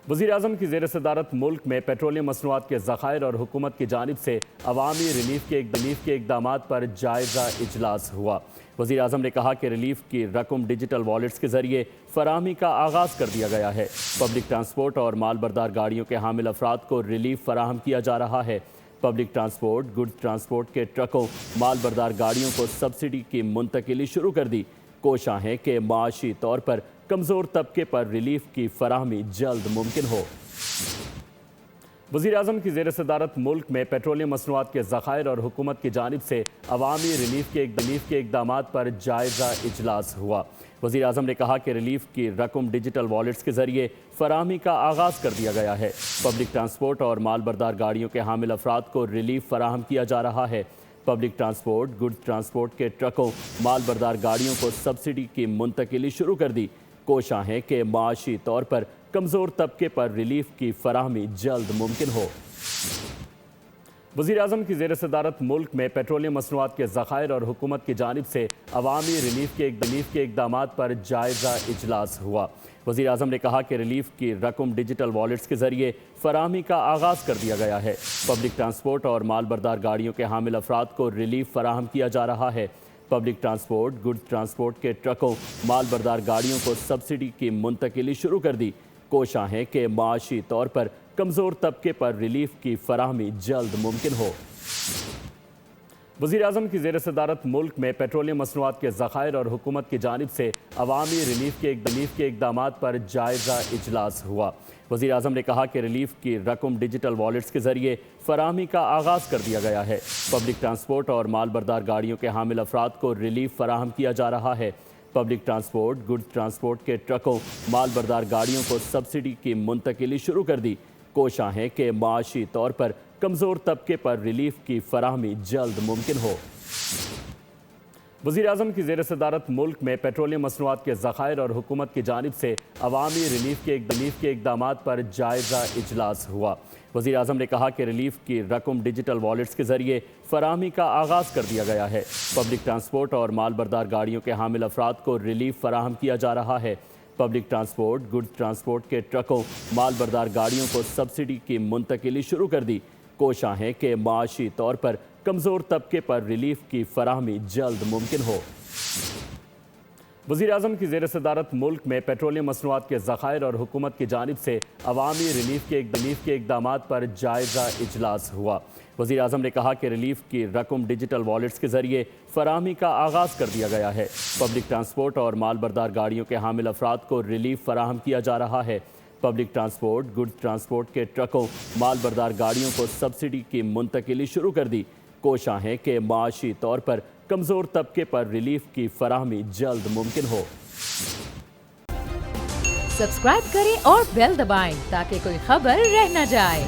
وزیراعظم کی زیر صدارت ملک میں پیٹرولیم مصنوعات کے ذخائر اور حکومت کی جانب سے عوامی ریلیف کے اقدامات پر جائزہ اجلاس ہوا۔ وزیراعظم نے کہا کہ ریلیف کی رقم ڈیجیٹل والیٹس کے ذریعے فراہمی کا آغاز کر دیا گیا ہے۔ پبلک ٹرانسپورٹ اور مال بردار گاڑیوں کے حامل افراد کو ریلیف فراہم کیا جا رہا ہے۔ پبلک ٹرانسپورٹ، گڈز ٹرانسپورٹ کے ٹرکوں، مال بردار گاڑیوں کو سبسڈی کی منتقلی شروع کر دی۔ کوشاں ہے کہ معاشی طور پر کمزور طبقے پر ریلیف کی فراہمی جلد ممکن ہو۔ وزیراعظم کی زیر صدارت ملک میں پیٹرولیم مصنوعات کے ذخائر اور حکومت کی جانب سے عوامی ریلیف کے اقدامات پر جائزہ اجلاس ہوا۔ وزیراعظم نے کہا کہ ریلیف کی رقم ڈیجیٹل والیٹس کے ذریعے فراہمی کا آغاز کر دیا گیا ہے۔ پبلک ٹرانسپورٹ اور مال بردار گاڑیوں کے حامل افراد کو ریلیف فراہم کیا جا رہا ہے۔ پبلک ٹرانسپورٹ، گڈز ٹرانسپورٹ کے ٹرکوں، مال بردار گاڑیوں کو سبسڈی کی منتقلی شروع کر دی۔ کوشاں ہے کہ معاشی طور پر کمزور طبقے پر ریلیف کی فراہمی جلد ممکن ہو۔ وزیراعظم کی زیر صدارت ملک میں پیٹرولیم مصنوعات کے ذخائر اور حکومت کی جانب سے عوامی ریلیف کے اقدامات پر جائزہ اجلاس ہوا۔ وزیراعظم نے کہا کہ ریلیف کی رقم ڈیجیٹل والیٹس کے ذریعے فراہمی کا آغاز کر دیا گیا ہے۔ پبلک ٹرانسپورٹ اور مال بردار گاڑیوں کے حامل افراد کو ریلیف فراہم کیا جا رہا ہے۔ پبلک ٹرانسپورٹ، گڈز ٹرانسپورٹ کے ٹرکوں، مال بردار گاڑیوں کو سبسڈی کی منتقلی شروع کر دی۔ کوشاں ہے کہ معاشی طور پر کمزور طبقے پر ریلیف کی فراہمی جلد ممکن ہو۔ وزیراعظم کی زیر صدارت ملک میں پیٹرولیم مصنوعات کے ذخائر اور حکومت کی جانب سے عوامی ریلیف کے اقدامات پر جائزہ اجلاس ہوا۔ وزیراعظم نے کہا کہ ریلیف کی رقم ڈیجیٹل والیٹس کے ذریعے فراہمی کا آغاز کر دیا گیا ہے۔ پبلک ٹرانسپورٹ اور مال بردار گاڑیوں کے حامل افراد کو ریلیف فراہم کیا جا رہا ہے۔ پبلک ٹرانسپورٹ، گڈز ٹرانسپورٹ کے ٹرکوں، مال بردار گاڑیوں کو سبسڈی کی منتقلی شروع کر دی۔ کوشاں ہے کہ معاشی طور پر کمزور طبقے پر ریلیف کی فراہمی جلد ممکن ہو۔ وزیراعظم کی زیر صدارت ملک میں پیٹرولیم مصنوعات کے ذخائر اور حکومت کی جانب سے عوامی ریلیف کے اقدامات پر جائزہ اجلاس ہوا۔ وزیراعظم نے کہا کہ ریلیف کی رقم ڈیجیٹل والیٹس کے ذریعے فراہمی کا آغاز کر دیا گیا ہے۔ پبلک ٹرانسپورٹ اور مال بردار گاڑیوں کے حامل افراد کو ریلیف فراہم کیا جا رہا ہے۔ پبلک ٹرانسپورٹ، گڈز ٹرانسپورٹ کے ٹرکوں، مال بردار گاڑیوں کو سبسڈی کی منتقلی شروع کر دی۔ کوشاں ہے کہ معاشی طور پر کمزور طبقے پر ریلیف کی فراہمی جلد ممکن ہو۔ وزیراعظم کی زیر صدارت ملک میں پیٹرولیم مصنوعات کے ذخائر اور حکومت کی جانب سے عوامی ریلیف کے اقدامات پر جائزہ اجلاس ہوا۔ وزیراعظم نے کہا کہ ریلیف کی رقم ڈیجیٹل والیٹس کے ذریعے فراہمی کا آغاز کر دیا گیا ہے۔ پبلک ٹرانسپورٹ اور مال بردار گاڑیوں کے حامل افراد کو ریلیف فراہم کیا جا رہا ہے۔ پبلک ٹرانسپورٹ، گڈز ٹرانسپورٹ کے ٹرکوں، مال بردار گاڑیوں کو سبسڈی کی منتقلی شروع کر دی۔ کوشاں ہے کہ معاشی طور پر کمزور طبقے پر ریلیف کی فراہمی جلد ممکن ہو۔ سبسکرائب کریں اور بیل دبائیں تاکہ کوئی خبر رہ نہ جائے۔